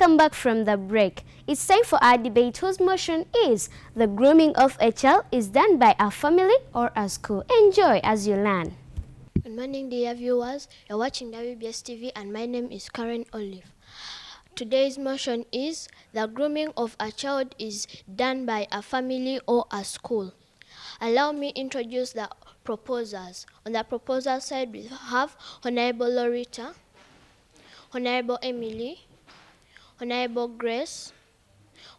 Welcome back from the break. It's time for our debate whose motion is the grooming of a child is done by a family or a school. Enjoy as you learn. Good morning, dear viewers. You're watching WBS TV and my name is Karen Olive. Today's motion is the grooming of a child is done by a family or a school. Allow me introduce the proposers. On the proposer side, we have Honorable Loretta, Honorable Emily, Honorable Grace,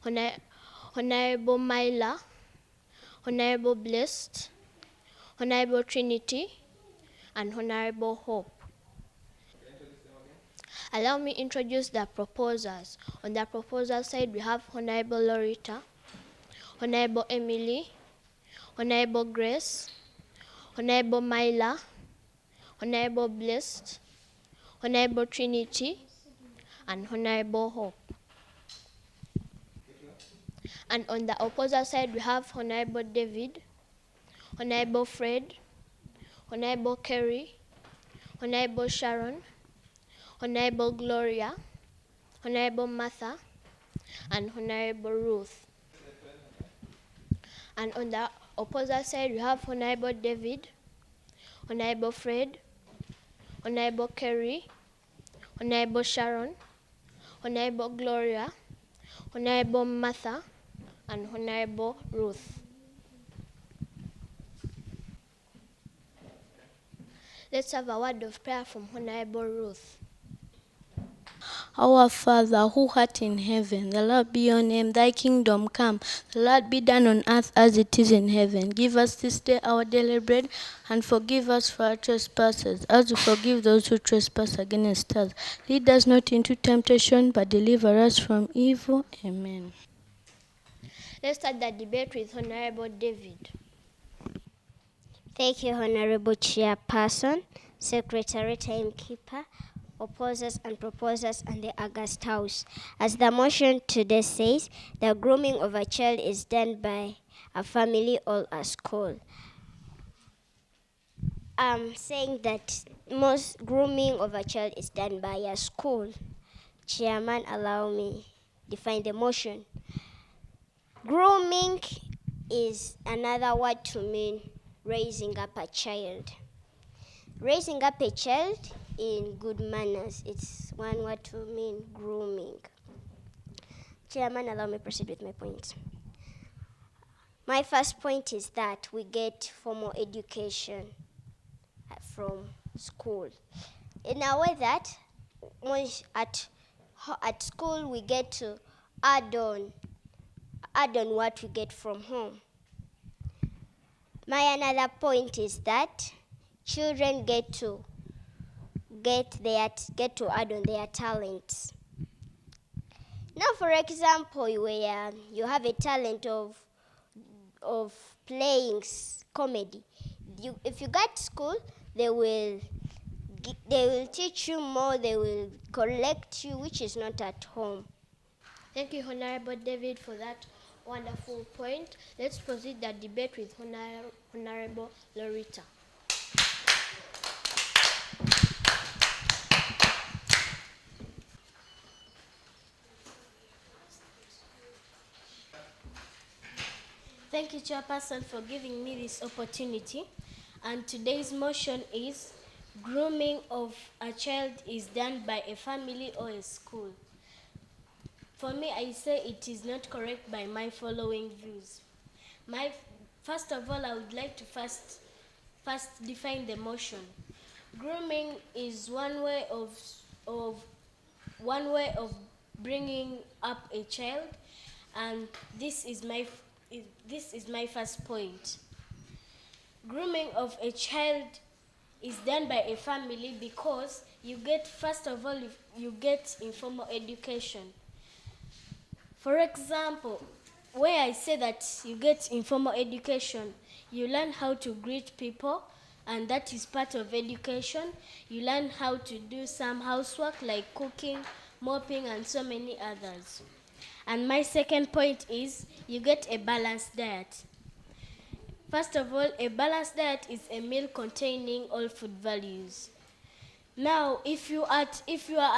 Honorable Myla, Honorable Blessed, Honorable Trinity, and Honorable Hope. Allow me introduce the proposers. On the proposer side, we have Honorable Loretta, Honorable Emily, Honorable Grace, Honorable Myla, Honorable Blessed, Honorable Trinity, and Honorable Hope. And on the opposite side, we have Honorable David, Honorable Fred, Honorable Kerry, Honorable Sharon, Honorable Gloria, Honorable Martha, and Honorable Ruth. And on the opposite side, we have Honorable David, Honorable Fred, Honorable Kerry, Honorable Sharon, Honorable Gloria, Honorable Martha, and Honorable Ruth. Let's have a word of prayer from Honorable Ruth. Our Father, who art in heaven, the Lord be your name, thy kingdom come, the Lord be done on earth as it is in heaven. Give us this day our daily bread, and forgive us for our trespasses, as we forgive those who trespass against us. Lead us not into temptation, but deliver us from evil. Amen. Let's start the debate with Honorable David. Thank you, Honorable Chairperson, Secretary, Timekeeper, opposers and proposers, and the August House. As the motion today says, the grooming of a child is done by a family or a school. I'm saying that most grooming of a child is done by a school. Chairman, allow me define the motion. Grooming is another word to mean raising up a child. Raising up a child in good manners. It's one word to mean grooming. Chairman, allow me to proceed with my points. My first point is that we get formal education from school. In a way that at school we get to add on what we get from home. My another point is that children get to add on their talents. Now, for example, where you have a talent of playing comedy, if you get to school, they will teach you more. They will correct you, which is not at home. Thank you, Honorable David, for that wonderful point. Let's proceed the debate with Honorable Loretta. Thank you, Chairperson, for giving me this opportunity. And today's motion is grooming of a child is done by a family or a school. For me, I say it is not correct by my following views. First of all, I would like to first define the motion. Grooming is one way of bringing up a child, and this is my first point. Grooming of a child is done by a family because first of all, you get informal education. For example, where I say that you get informal education, you learn how to greet people, and that is part of education. You learn how to do some housework like cooking, mopping, and so many others. And my second point is you get a balanced diet. First of all, a balanced diet is a meal containing all food values. Now, if you are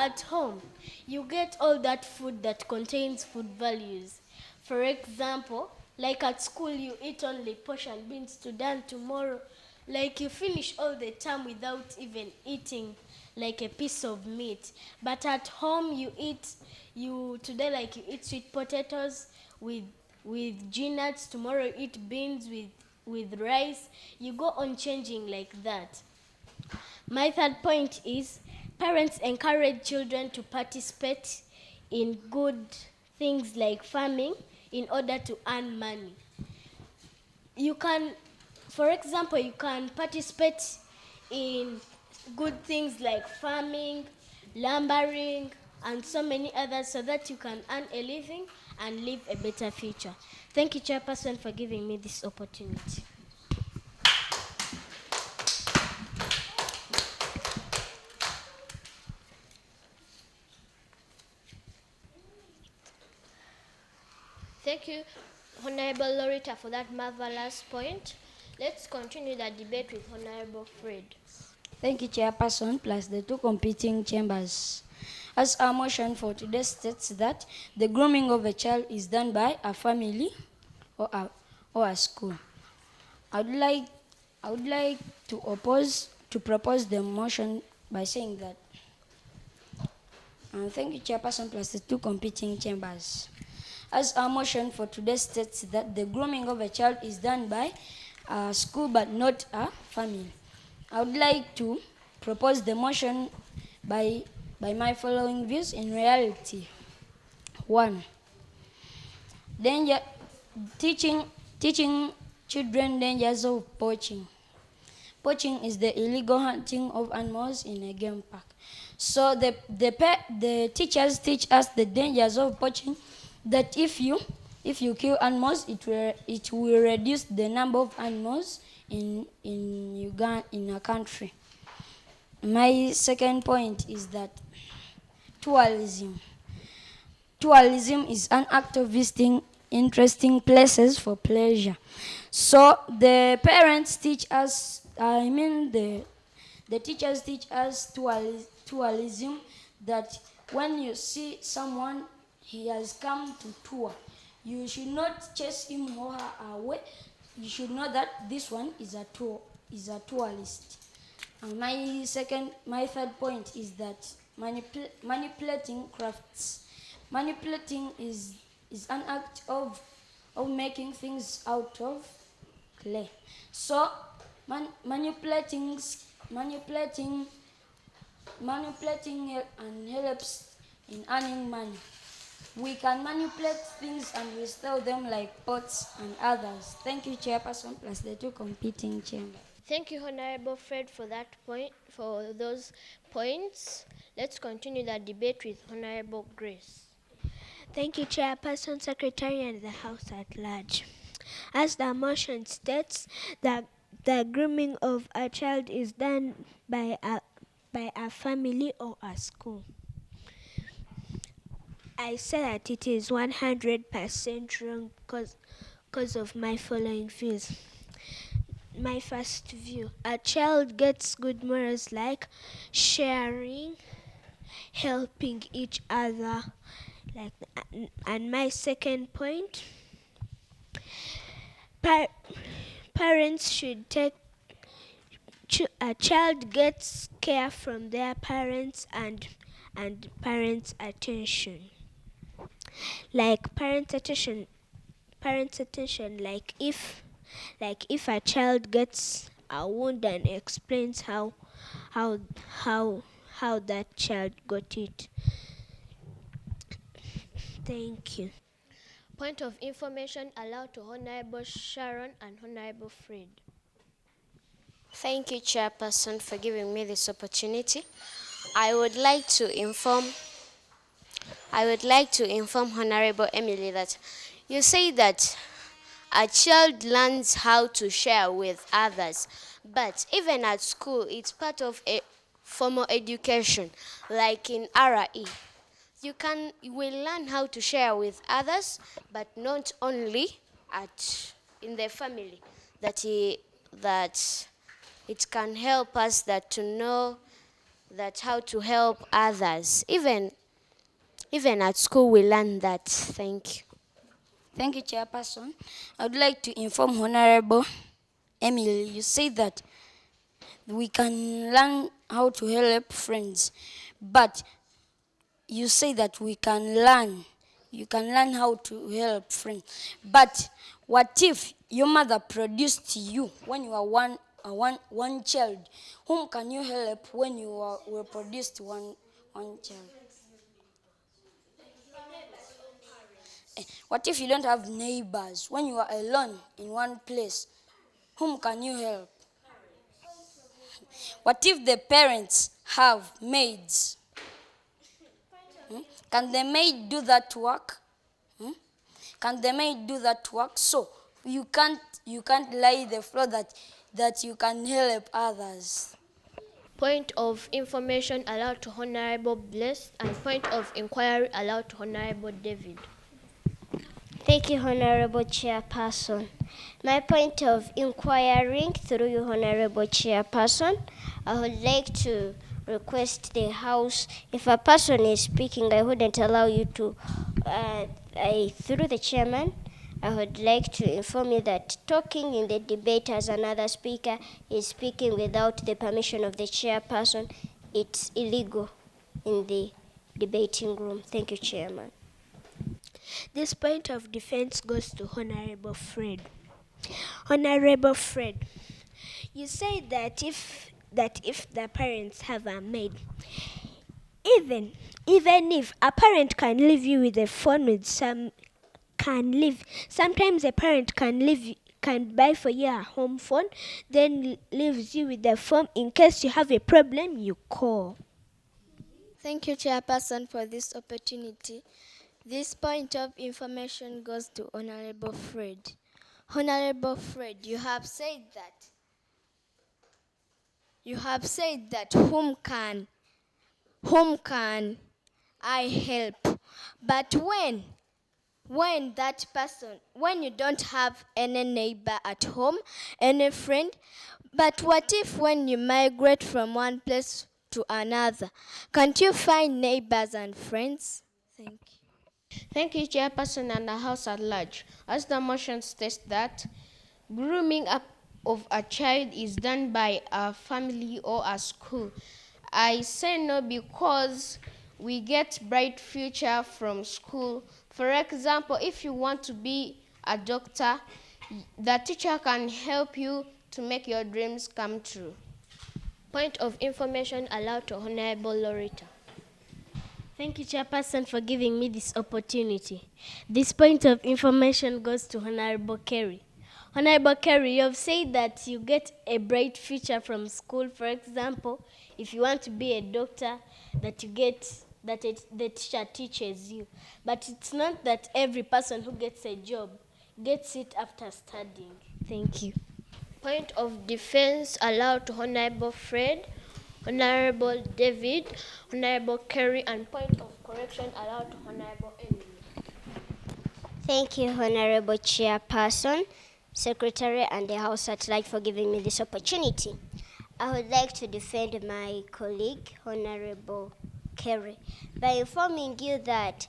at home, you get all that food that contains food values. For example, like at school, you eat only portion beans to done tomorrow. Like you finish all the time without even eating like a piece of meat. But at home, you eat sweet potatoes with nuts. Tomorrow, you eat beans with rice. You go on changing like that. My third point is parents encourage children to participate in good things like farming in order to earn money. You can, for example, you can participate in good things like farming, lumbering, and so many others so that you can earn a living and live a better future. Thank you, Chairperson, for giving me this opportunity. Thank you, Honorable Loretta, for that marvelous point. Let's continue the debate with Honorable Fred. Thank you, Chairperson, plus the two competing chambers. As our motion for today states that the grooming of a child is done by a family or a school. I would like to propose the motion by saying that. Thank you, Chairperson, plus the two competing chambers. As our motion for today states that the grooming of a child is done by a school but not a family. I would like to propose the motion by my following views in reality. 1. Teaching children dangers of poaching. Poaching is the illegal hunting of animals in a game park. So the teachers teach us the dangers of poaching, that if you kill animals, it will reduce the number of animals in Uganda, in a country. My second point is that tourism. Tourism is an act of visiting interesting places for pleasure. So the parents teach us, the teachers teach us tourism, that when you see someone, he has come to tour, you should not chase him or her away. You should know that this one is a tourist. And my third point is that manipulating crafts. Manipulating is an act of making things out of clay. So manipulating and helps in earning money. We can manipulate things and we sell them like pots and others. Thank you, Chairperson, plus the two competing chambers. Thank you, Honorable Fred, for those points. Let's continue the debate with Honorable Grace. Thank you, Chairperson, Secretary, and the House at large. As the motion states, that the grooming of a child is done by a family or a school. I say that it is 100% wrong because of my following views. My first view: a child gets good morals like sharing, helping each other, and my second point: parents should take a child gets care from their parents and parents' attention. Like parents' attention, like if a child gets a wound and explains how that child got it. Thank you. Point of information allowed to Honorable Sharon and Honorable Fred. Thank you, Chairperson, for giving me this opportunity. I would like to inform Honorable Emily that you say that a child learns how to share with others, but even at school, it's part of a formal education, like in RE. You will learn how to share with others, but not only in the family. That it can help us to know that how to help others. Even at school we learn that. Thank you. Thank you, Chairperson. I would like to inform Honorable Emily. You say that we can learn how to help friends, but you say that you can learn how to help friends. But what if your mother produced you when you are one child? Whom can you help when you were produced one child? What if you don't have neighbors? When you are alone in one place, whom can you help? What if the parents have maids? Can the maid do that work? Can the maid do that work? So you can't lie the floor that you can help others. Point of information allowed to Honorable Blessed, and point of inquiry allowed to Honorable David. Thank you, Honorable Chairperson. My point of inquiring through you, Honorable Chairperson, I would like to request the House, if a person is speaking, I wouldn't allow you to, through the chairman, I would like to inform you that talking in the debate as another speaker is speaking without the permission of the chairperson. It's illegal in the debating room. Thank you, Chairman. This point of defense goes to Honorable Fred. Honorable Fred, you say that if the parents have a maid, even if a parent can leave you with a phone with sometimes a parent can buy for you a home phone, then leaves you with the phone in case you have a problem, you call. Thank you, Chairperson, for this opportunity. This point of information goes to Honorable Fred. Honorable Fred, you have said that whom can I help? But when you don't have any neighbor at home, any friend, but what if when you migrate from one place to another, can't you find neighbors and friends? Thank you. Thank you, Chairperson and the House at large. As the motion states that grooming up of a child is done by a family or a school, I say no because we get bright future from school. For example, if you want to be a doctor, the teacher can help you to make your dreams come true. Point of information allowed to Honorable Loretta. Thank you, Chairperson, for giving me this opportunity. This point of information goes to Honorable Kerry. Honorable Kerry, you have said that you get a bright future from school. For example, if you want to be a doctor, the teacher teaches you. But it's not that every person who gets a job gets it after studying. Thank you. Point of defense allowed to Honorable Fred, Honorable David, Honorable Kerry, and point of correction allowed to Honorable Emily. Thank you, Honorable Chairperson, Secretary, and the House at large for giving me this opportunity. I would like to defend my colleague, Honorable Kerry, by informing you that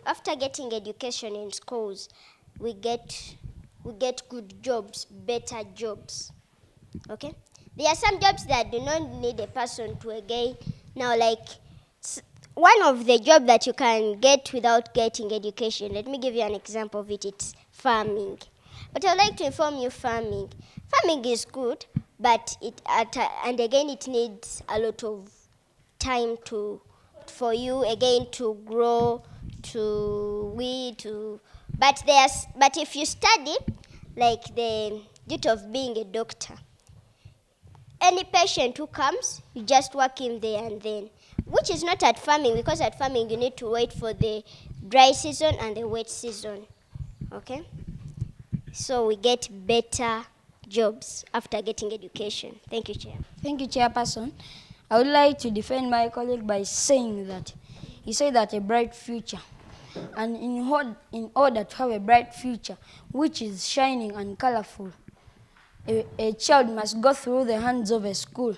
after getting education in schools, we get good jobs, better jobs. Okay? There are some jobs that do not need a person to again. Now, like one of the jobs that you can get without getting education, let me give you an example of it. It's farming. But I would like to inform you farming is good, but it needs a lot of time for you again to grow, but if you study, like the duty of being a doctor, any patient who comes, you just work in there and then, which is not at farming, because at farming you need to wait for the dry season and the wet season. Okay? So we get better jobs after getting education. Thank you, Chair. Thank you, Chairperson. I would like to defend my colleague by saying that he said that a bright future. And in order to have a bright future, which is shining and colorful, a child must go through the hands of a school.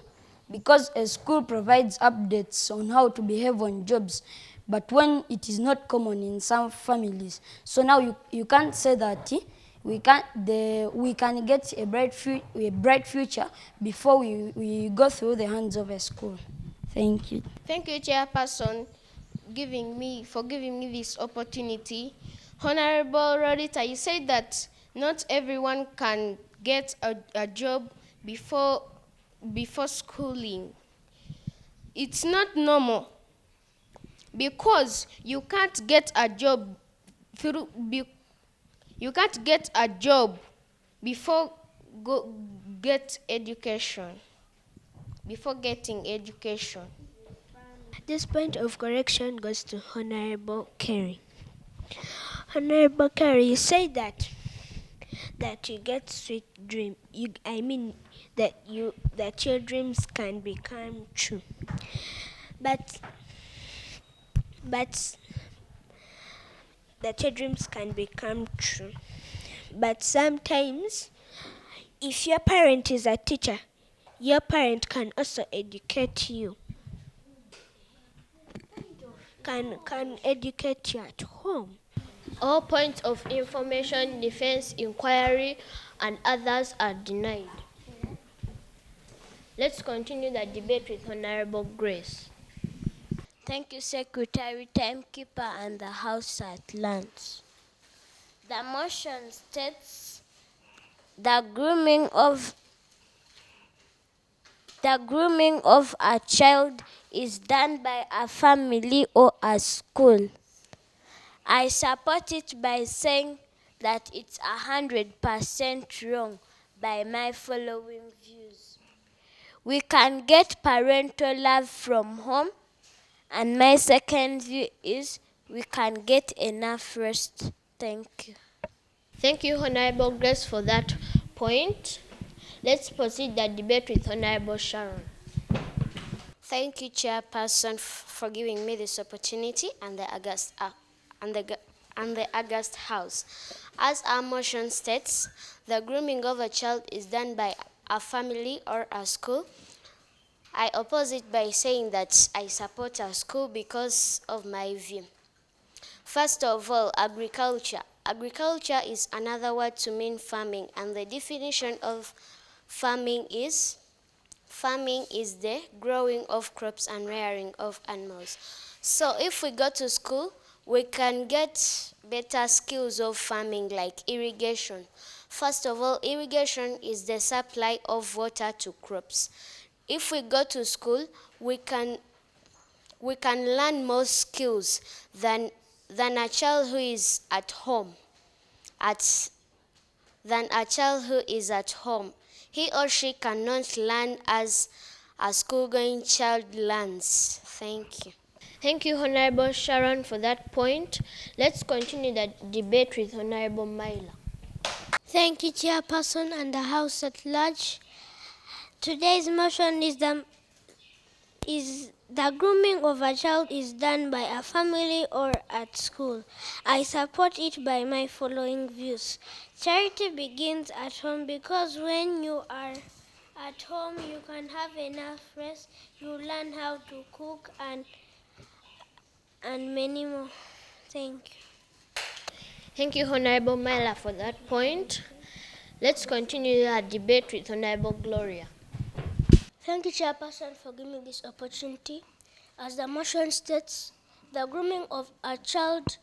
because a school provides updates on how to behave on jobs, but when it is not common in some families. So now you can't say that we can get a bright future before we go through the hands of a school. Thank you. Thank you, Chairperson, for giving me this opportunity. Honorable Rodita, you said that not everyone can get a job before schooling. It's not normal because you can't get a job before get education. Before getting education. This point of correction goes to Honorable Kerry. Honorable Kerry, you say that you get sweet dream. That your dreams can become true. But that your dreams can become true. But sometimes, if your parent is a teacher, your parent can also educate you. Can educate you at home. All points of information, defense, inquiry, and others are denied. Let's continue the debate with Honorable Grace. Thank you, Secretary, Timekeeper, and the House at large. The motion states the grooming of a child is done by a family or a school. I support it by saying that it's 100% wrong by my following views. We can get parental love from home, and my second view is we can get enough rest. Thank you. Thank you, Honorable Grace, for that point. Let's proceed the debate with Honorable Sharon. Thank you, Chairperson, for giving me this opportunity and the August House. As our motion states, the grooming of a child is done by a family or a school. I oppose it by saying that I support a school because of my view. First of all, agriculture. Agriculture is another word to mean farming, and the definition of farming is the growing of crops and rearing of animals. So if we go to school, we can get better skills of farming like irrigation. First of all, irrigation is the supply of water to crops. If we go to school, we can learn more skills than a child who is at home. He or she cannot learn as a school-going child learns. Thank you. Thank you, Honorable Sharon, for that point. Let's continue the debate with Honorable Myla. Thank you, Chairperson and the House at large. Today's motion is the grooming of a child is done by a family or at school. I support it by my following views. Charity begins at home because when you are at home, you can have enough rest. You learn how to cook and many more. Thank you. Thank you, Honorable Myla, for that point. Let's continue the debate with Honorable Gloria. Thank you, Chairperson, for giving me this opportunity. As the motion states, the grooming of a child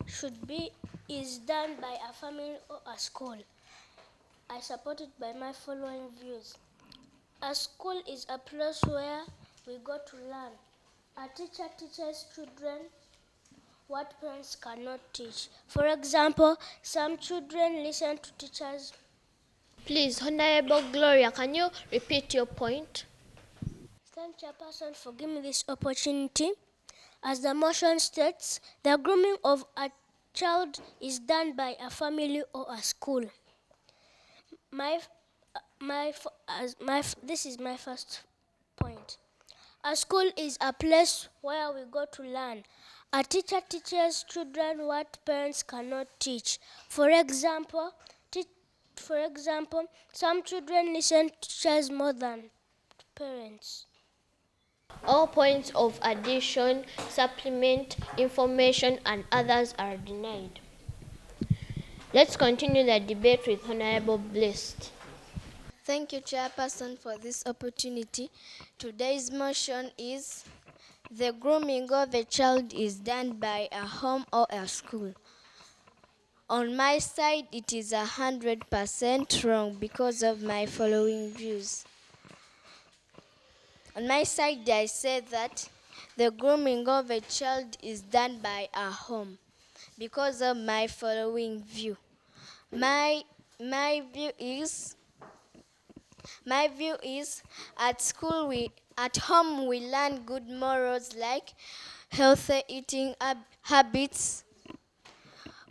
is done by a family or a school. I support it by my following views. A school is a place where we go to learn. A teacher teaches children what parents cannot teach. For example, some children listen to teachers. Please, Honorable Gloria, can you repeat your point? Thank you, Chairperson, for giving me this opportunity. As the motion states, the grooming of a child is done by a family or a school. This is my first point. A school is a place where we go to learn. A teacher teaches children what parents cannot teach. For example, some children listen to teachers more than parents. All points of addition, supplement, information, and others are denied. Let's continue the debate with Honorable Blessed. Thank you, Chairperson, for this opportunity. Today's motion is the grooming of a child is done by a home or a school. On my side, it is 100% wrong because of my following views. On my side, I say that the grooming of a child is done by a home because of my following view. My view is at home we learn good morals like healthy eating habits,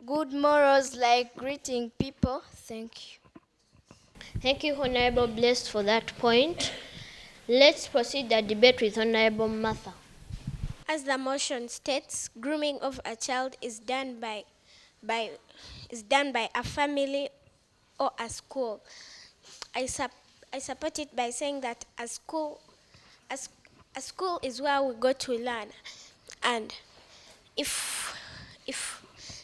good morals like greeting people. Thank you. Thank you, Honorable Blessed, for that point. Let's proceed the debate with Honorable Martha. As the motion states, grooming of a child is done by a family or a school. I support it by saying that a school is where we go to learn, and if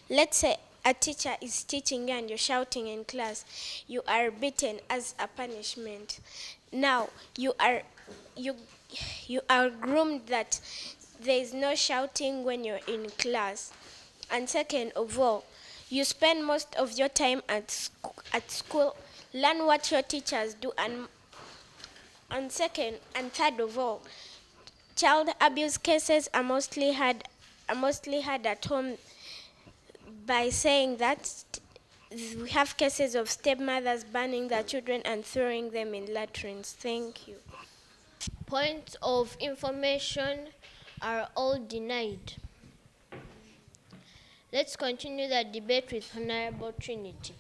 let's say a teacher is teaching you and you're shouting in class, you are beaten as a punishment. Now you are groomed that there is no shouting when you're in class. And second of all, you spend most of your time at school, learn what your teachers do, and second and third of all, child abuse cases are mostly had at home, by saying that we have cases of stepmothers burning their children and throwing them in latrines. Thank you. Points of information are all denied. Let's continue the debate with Honorable Trinity.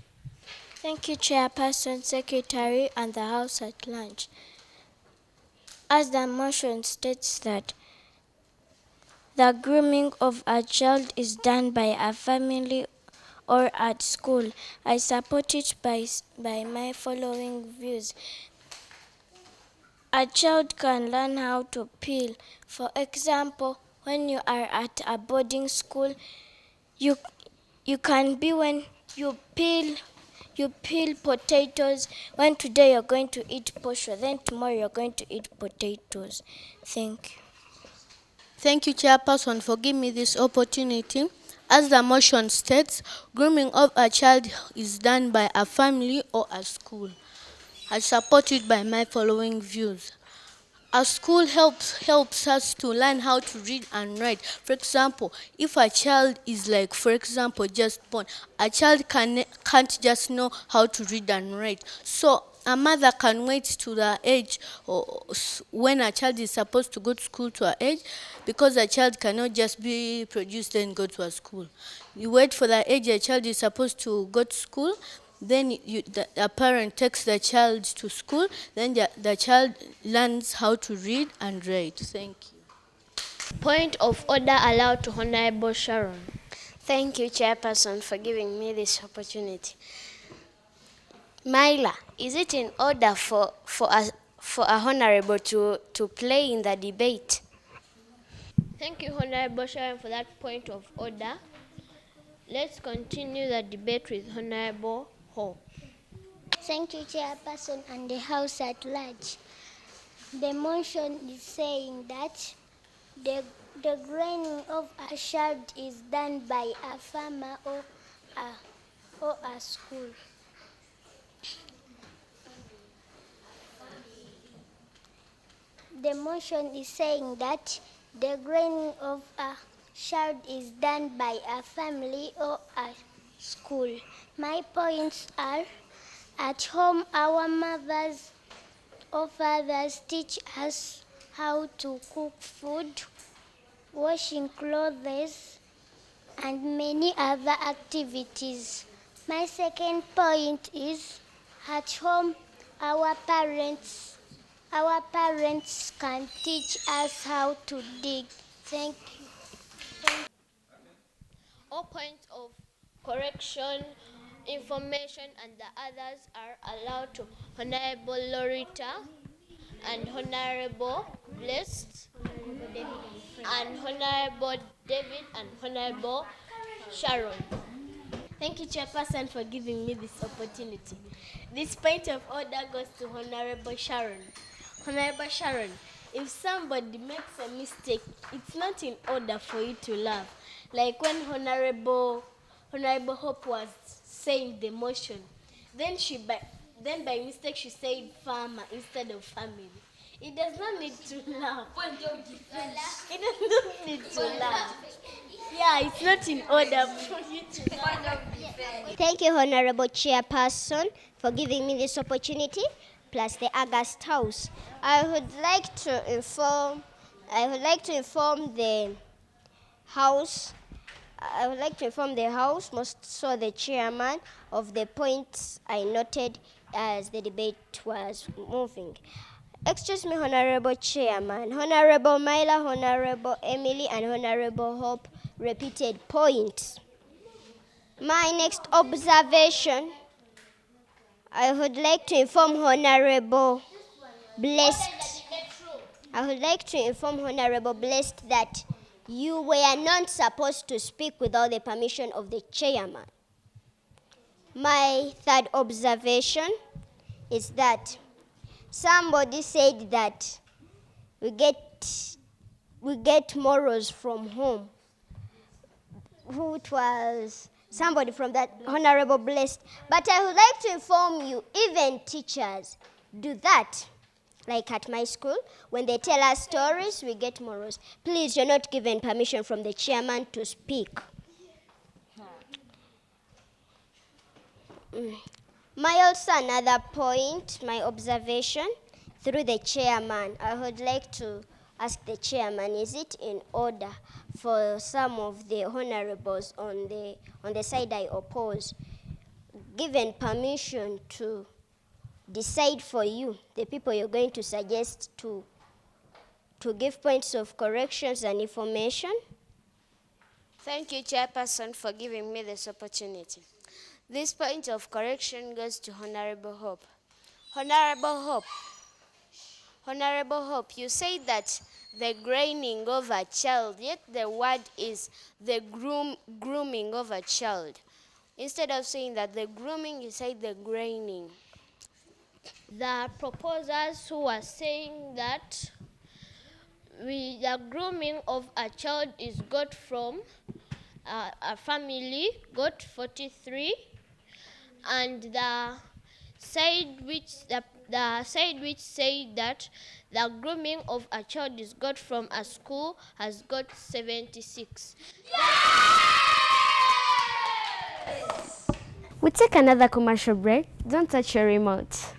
Thank you, Chairperson, Secretary, and the House at large. As the motion states that the grooming of a child is done by a family or at school, I support it by my following views. A child can learn how to peel. For example, when you are at a boarding school, you can be when you peel potatoes. When today you're going to eat posho, then tomorrow you're going to eat potatoes. Thank you. Thank you, Chairperson, for giving me this opportunity. As the motion states, grooming of a child is done by a family or a school. I support it by my following views. A school helps us to learn how to read and write. For example, if a child is just born, a child can't just know how to read and write. So a mother can wait to the age or when a child is supposed to go to school to her age, because a child cannot just be produced and go to a school. You wait for the age a child is supposed to go to school. Then the parent takes the child to school. Then the child learns how to read and write. Thank you. Point of order allowed to Honorable Sharon. Thank you, Chairperson, for giving me this opportunity. Myla, is it in order for a honorable to play in the debate? Thank you, Honorable Sharon, for that point of order. Let's continue the debate with Honorable Ho. Thank you, Chairperson, and the House at large. The motion is saying that the graining of a child is done by a farmer or a school. The motion is saying that the graining of a child is done by a family or a school. My points are: at home, our mothers or fathers teach us how to cook food, washing clothes, and many other activities. My second point is, at home, our parents can teach us how to dig. Thank you. All points of correction, information, and the others are allowed to Honorable Lorita and Honorable Blessed, and Honorable David and Honorable Sharon. Thank you, Chairperson, for giving me this opportunity. This point of order goes to Honorable Sharon. Honorable Sharon, if somebody makes a mistake, it's not in order for you to laugh. Like when Honorable Hope was saying the motion, then by mistake she said farmer instead of family. It does not need to laugh. It does not need to laugh. Yeah, it's not in order for you to laugh. Thank you, Honorable Chairperson, for giving me this opportunity, plus the August House. I would like to inform the House. I would like to inform the House, most so the chairman, of the points I noted as the debate was moving. Excuse me, Honorable Chairman. Honorable Myla, Honorable Emily, and Honorable Hope repeated points. My next observation, I would like to inform Honorable Blessed. I would like to inform Honorable Blessed that you were not supposed to speak without the permission of the chairman. My third observation is that somebody said that we get morals from home. Who it was? Somebody from that Honorable Blessed. But I would like to inform you, even teachers do that. Like at my school, when they tell us stories, we get morals. Please, you're not given permission from the chairman to speak. My also another point, my observation, through the chairman, I would like to ask the chairman, is it in order for some of the honorables on the side I oppose, given permission to decide for you, the people you're going to suggest to give points of corrections and information? Thank you, Chairperson, for giving me this opportunity. This point of correction goes to Honorable Hope. Honorable Hope, you say that the graining of a child, yet the word is the grooming of a child. Instead of saying that the grooming, you say the graining. The proposers who are saying that the grooming of a child is got from a family, got 43, and the side which say that the grooming of a child is got from a school has got 76. We take another commercial break. Don't touch your remote.